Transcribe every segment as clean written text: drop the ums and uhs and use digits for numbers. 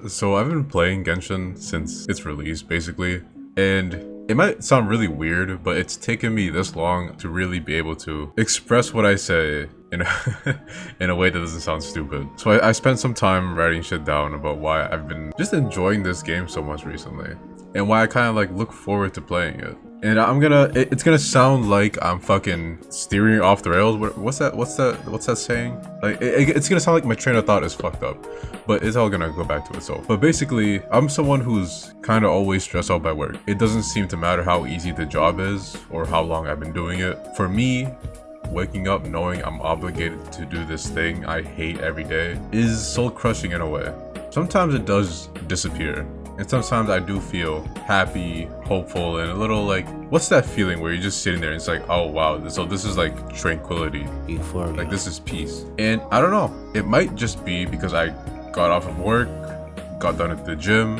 So I've been playing Genshin since its release, basically, and it might sound really weird, but it's taken me this long to really be able to express what I say in a, in a way that doesn't sound stupid. So I spent some time writing shit down about why I've been just enjoying this game so much recently, and why I kind of like look forward to playing it. And it's gonna sound like I'm fucking steering off the rails. What's that saying? Like, it's gonna sound like my train of thought is fucked up, but it's all gonna go back to itself. But basically, I'm someone who's kind of always stressed out by work. It doesn't seem to matter how easy the job is or how long I've been doing it. For me, waking up knowing I'm obligated to do this thing I hate every day is soul crushing in a way. Sometimes it does disappear. And sometimes I do feel happy, hopeful, and a little like, what's that feeling where you're just sitting there and it's like, oh wow, so this is like tranquility. Euphoria. Like, this is peace. And I don't know, it might just be because I got off of work, got done at the gym,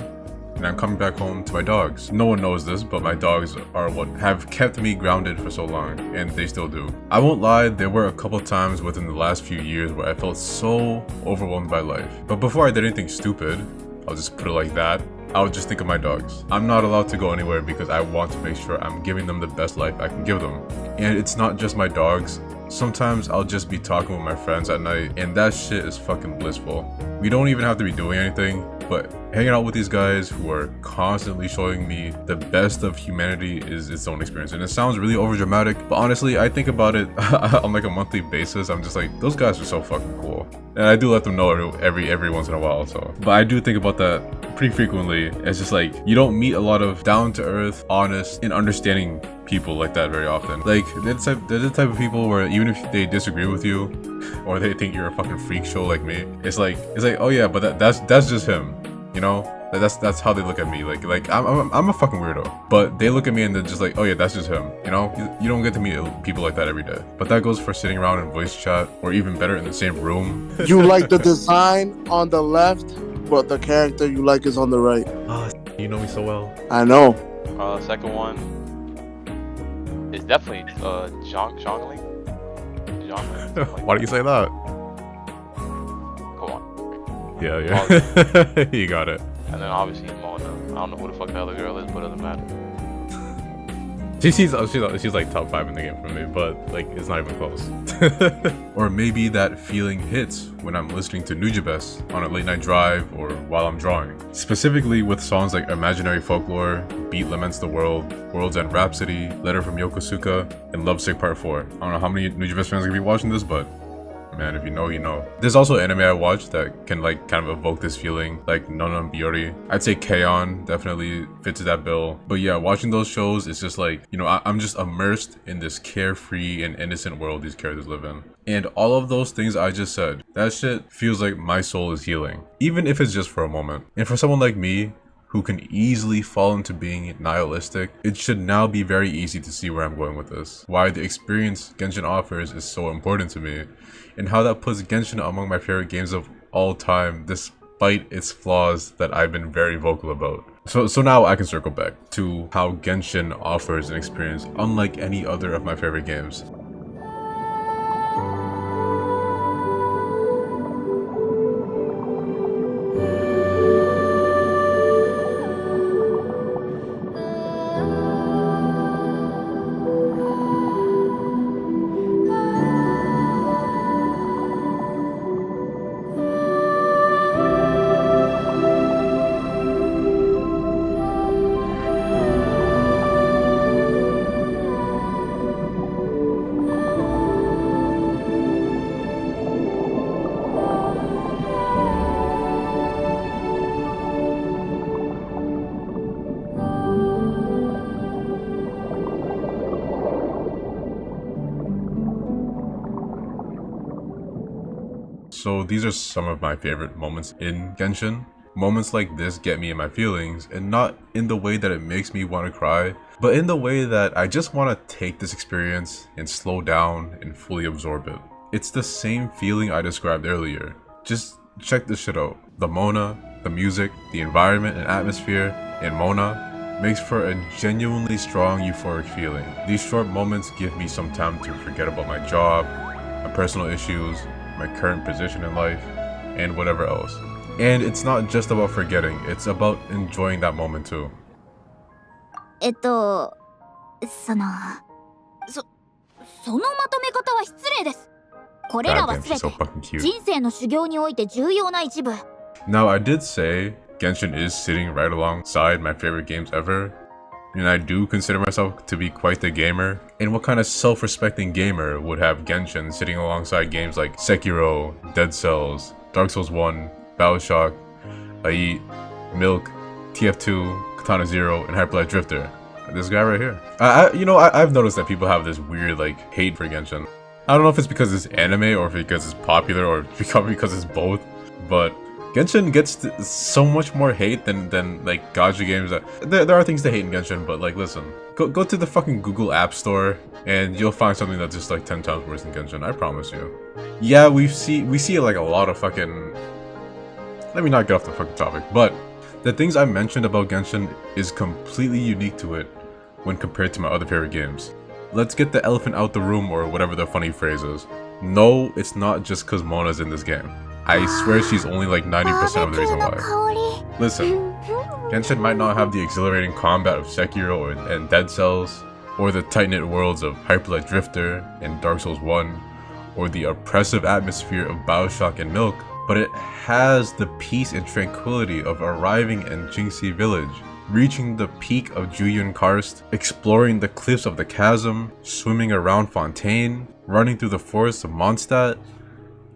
and I'm coming back home to my dogs. No one knows this, but my dogs are what have kept me grounded for so long, and they still do. I won't lie, there were a couple times within the last few years where I felt so overwhelmed by life. But before I did anything stupid, I'll just put it like that, I would just think of my dogs. I'm not allowed to go anywhere because I want to make sure I'm giving them the best life I can give them. And it's not just my dogs. Sometimes I'll just be talking with my friends at night, and that shit is fucking blissful. We don't even have to be doing anything, but hanging out with these guys who are constantly showing me the best of humanity is its own experience. And it sounds really overdramatic, but honestly, I think about it on like a monthly basis. I'm just like, those guys are so fucking cool. And I do let them know every once in a while, so. But I do think about that pretty frequently. It's just like, you don't meet a lot of down-to-earth, honest, and understanding people like that very often. Like, they're the type of people where even if they disagree with you, or they think you're a fucking freak show like me, it's like, oh yeah, but that's just him, you know? That's how they look at me. Like I'm a fucking weirdo, but they look at me and they're just like, oh yeah, that's just him. You know, you don't get to meet people like that every day. But that goes for sitting around in voice chat, or even better, in the same room. You like the design on the left, but the character you like is on the right. Oh, you know me so well. I know. Second one is definitely Zhongli. Why do you say that? Come on. Yeah. You got it. And then obviously Mona. I don't know who the fuck the other girl is, but it doesn't matter. She's like top 5 in the game for me, but like it's not even close. Or maybe that feeling hits when I'm listening to Nujabes on a late night drive or while I'm drawing. Specifically with songs like Imaginary Folklore, Beat Laments the World, World's End Rhapsody, Letter from Yokosuka, and Lovesick Part 4. I don't know how many Nujabes fans are gonna be watching this, but man, if you know, you know. There's also anime I watch that can like kind of evoke this feeling, like Nonon Biori. I'd say K-On! Definitely fits that bill. But yeah, watching those shows, it's just like, you know, I'm just immersed in this carefree and innocent world these characters live in. And all of those things I just said, that shit feels like my soul is healing, even if it's just for a moment. And for someone like me, who can easily fall into being nihilistic, it should now be very easy to see where I'm going with this. Why the experience Genshin offers is so important to me, and how that puts Genshin among my favorite games of all time, despite its flaws that I've been very vocal about. So now I can circle back to how Genshin offers an experience unlike any other of my favorite games. So these are some of my favorite moments in Genshin. Moments like this get me in my feelings, and not in the way that it makes me want to cry, but in the way that I just want to take this experience and slow down and fully absorb it. It's the same feeling I described earlier. Just check this shit out. The Mona, the music, the environment and atmosphere in Mona makes for a genuinely strong euphoric feeling. These short moments give me some time to forget about my job, my personal issues, my current position in life, and whatever else. And it's not just about forgetting, it's about enjoying that moment too. そのまとめ方は失礼です。これらは God damn, 全 she's て so fucking cute. 人生の修行において重要な一部。 Now, I did say Genshin is sitting right alongside my favorite games ever, and I do consider myself to be quite the gamer. And what kind of self-respecting gamer would have Genshin sitting alongside games like Sekiro, Dead Cells, Dark Souls 1, Bioshock, Lait, Milk, TF2, Katana Zero, and Hyper Light Drifter? This guy right here. I've noticed that people have this weird like hate for Genshin. I don't know if it's because it's anime or because it's popular or because it's both, but Genshin gets so much more hate than like gacha games. There are things to hate in Genshin, but like listen, go to the fucking Google App Store and you'll find something that's just like 10 times worse than Genshin. I promise you. Yeah, we see like a lot of fucking. Let me not get off the fucking topic, but the things I mentioned about Genshin is completely unique to it when compared to my other favorite games. Let's get the elephant out the room, or whatever the funny phrase is. No, it's not just cause Mona's in this game. I swear she's only like 90% of the reason why. Listen, Genshin might not have the exhilarating combat of Sekiro and Dead Cells, or the tight-knit worlds of Hyper Light Drifter and Dark Souls 1, or the oppressive atmosphere of Bioshock and Milk, but it has the peace and tranquility of arriving in Jingxi Village, reaching the peak of Jueyun Karst, exploring the cliffs of the chasm, swimming around Fontaine, running through the forests of Mondstadt,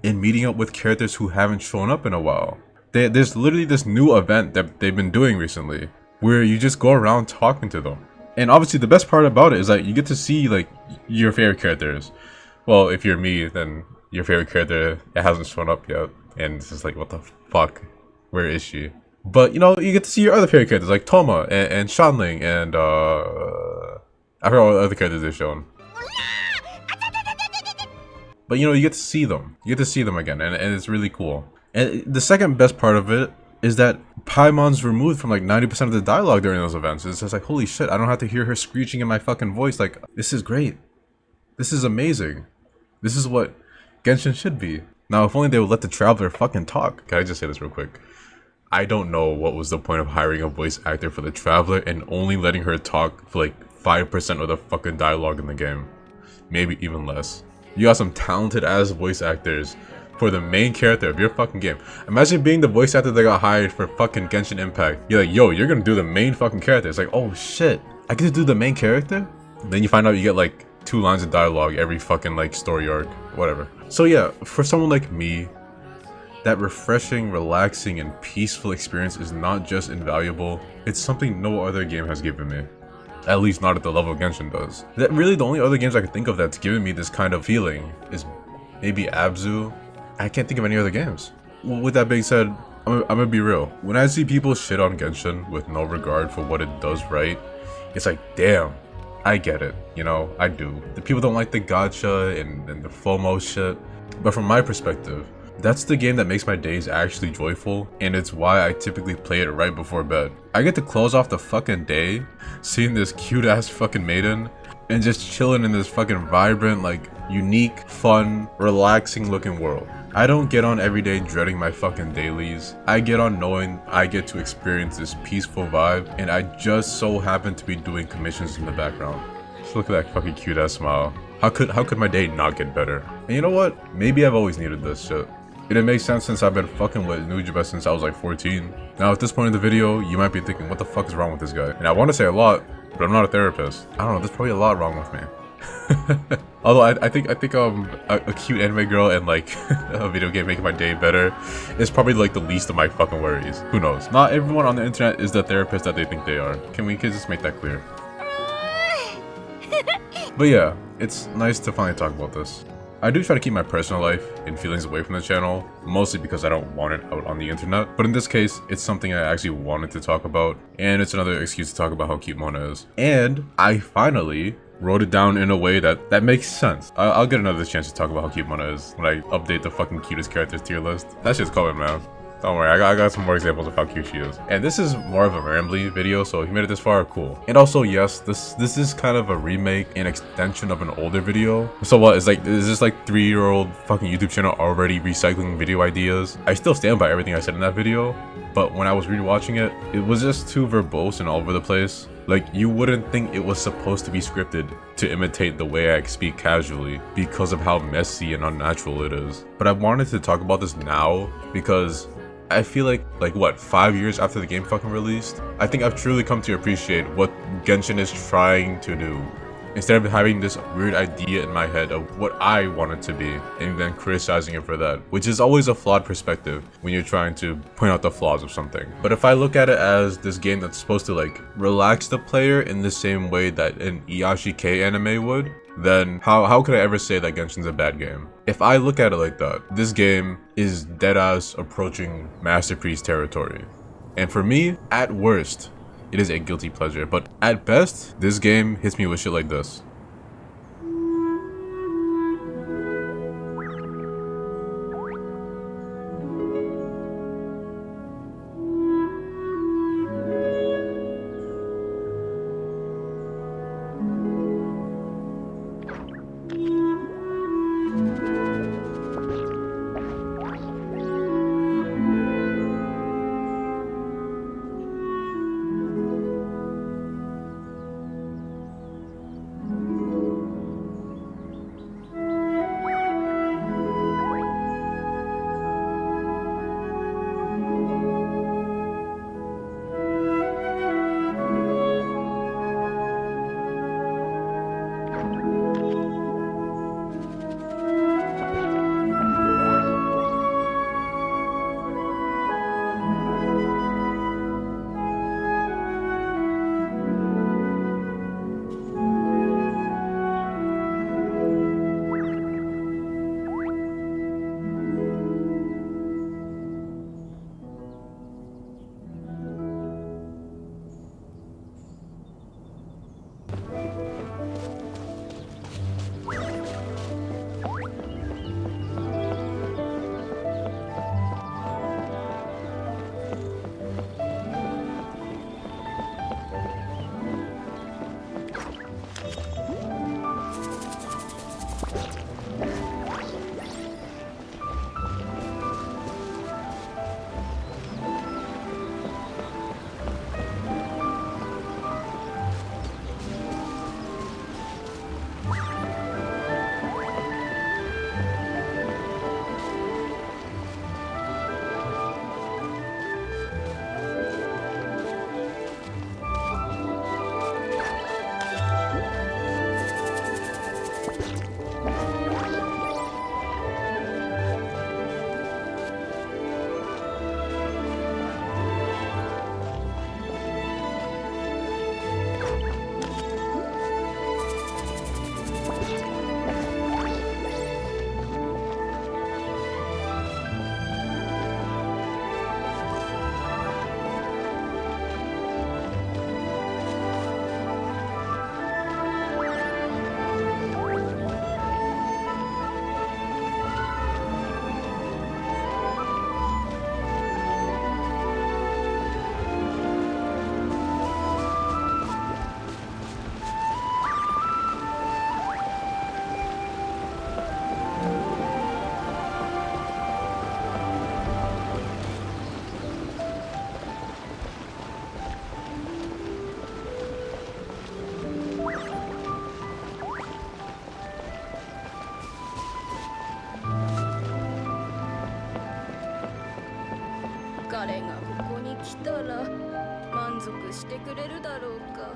and meeting up with characters who haven't shown up in a while. There's literally this new event that they've been doing recently, where you just go around talking to them. And obviously the best part about it is that you get to see like your favorite characters. Well, if you're me, then your favorite character hasn't shown up yet. And it's just like, what the fuck? Where is she? But, you get to see your other favorite characters, like Toma, and Shanling, and, I forgot what other characters they've shown. But, you get to see them. You get to see them again, and it's really cool. And the second best part of it is that Paimon's removed from, like, 90% of the dialogue during those events. It's just like, holy shit, I don't have to hear her screeching in my fucking voice. Like, this is great. This is amazing. This is what Genshin should be. Now, if only they would let the Traveler fucking talk. Can I just say this real quick? I don't know what was the point of hiring a voice actor for the Traveler and only letting her talk for like 5% of the fucking dialogue in the game. Maybe even less. You got some talented ass voice actors for the main character of your fucking game. Imagine being the voice actor that got hired for fucking Genshin Impact. You're like, yo, you're gonna do the main fucking character. It's like, oh shit, I get to do the main character? Then you find out you get like 2 lines of dialogue every fucking like story arc, whatever. So yeah, for someone like me, that refreshing, relaxing, and peaceful experience is not just invaluable, it's something no other game has given me. At least not at the level Genshin does. That really the only other games I can think of that's given me this kind of feeling is maybe Abzu. I can't think of any other games. Well, with that being said, I'm gonna be real. When I see people shit on Genshin with no regard for what it does right, it's like, damn, I get it, I do. The people don't like the gacha and the FOMO shit, but from my perspective, that's the game that makes my days actually joyful, and it's why I typically play it right before bed. I get to close off the fucking day, seeing this cute ass fucking maiden, and just chilling in this fucking vibrant, like, unique, fun, relaxing looking world. I don't get on every day dreading my fucking dailies. I get on knowing I get to experience this peaceful vibe, and I just so happen to be doing commissions in the background. Just look at that fucking cute ass smile. How could my day not get better? And you know what? Maybe I've always needed this shit. It makes sense since I've been fucking with Nujabes since I was like 14. Now at this point in the video, you might be thinking, what the fuck is wrong with this guy? And I want to say a lot, but I'm not a therapist. I don't know, there's probably a lot wrong with me. Although I think a cute anime girl and like a video game making my day better is probably like the least of my fucking worries. Who knows? Not everyone on the internet is the therapist that they think they are. Can we just make that clear? But yeah, it's nice to finally talk about this. I do try to keep my personal life and feelings away from the channel, mostly because I don't want it out on the internet. But in this case, it's something I actually wanted to talk about, and it's another excuse to talk about how cute Mona is. And I finally wrote it down in a way that makes sense. I'll get another chance to talk about how cute Mona is when I update the fucking cutest characters tier list. That shit's coming, man. Don't worry, I got some more examples of how cute she is. And this is more of a rambly video, so if you made it this far, cool. And also, yes, this is kind of a remake and extension of an older video. So what, is this like 3-year-old fucking YouTube channel already recycling video ideas? I still stand by everything I said in that video, but when I was rewatching it, it was just too verbose and all over the place. Like, you wouldn't think it was supposed to be scripted to imitate the way I speak casually because of how messy and unnatural it is. But I wanted to talk about this now because I feel like what, 5 years after the game fucking released, I think I've truly come to appreciate what Genshin is trying to do. Instead of having this weird idea in my head of what I want it to be and then criticizing it for that, which is always a flawed perspective when you're trying to point out the flaws of something. But if I look at it as this game that's supposed to like relax the player in the same way that an Iyashikei anime would, then how could I ever say that Genshin's a bad game? If I look at it like that, this game is deadass approaching Masterpiece territory. And for me, at worst, it is a guilty pleasure, but at best, this game hits me with shit like this.彼がここに来たら満足してくれるだろうか。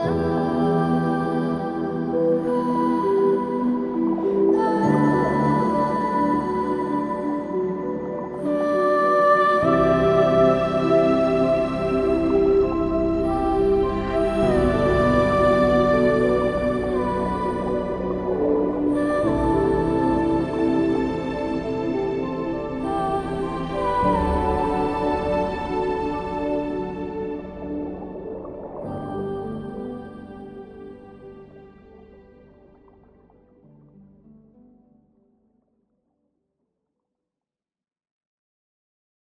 ら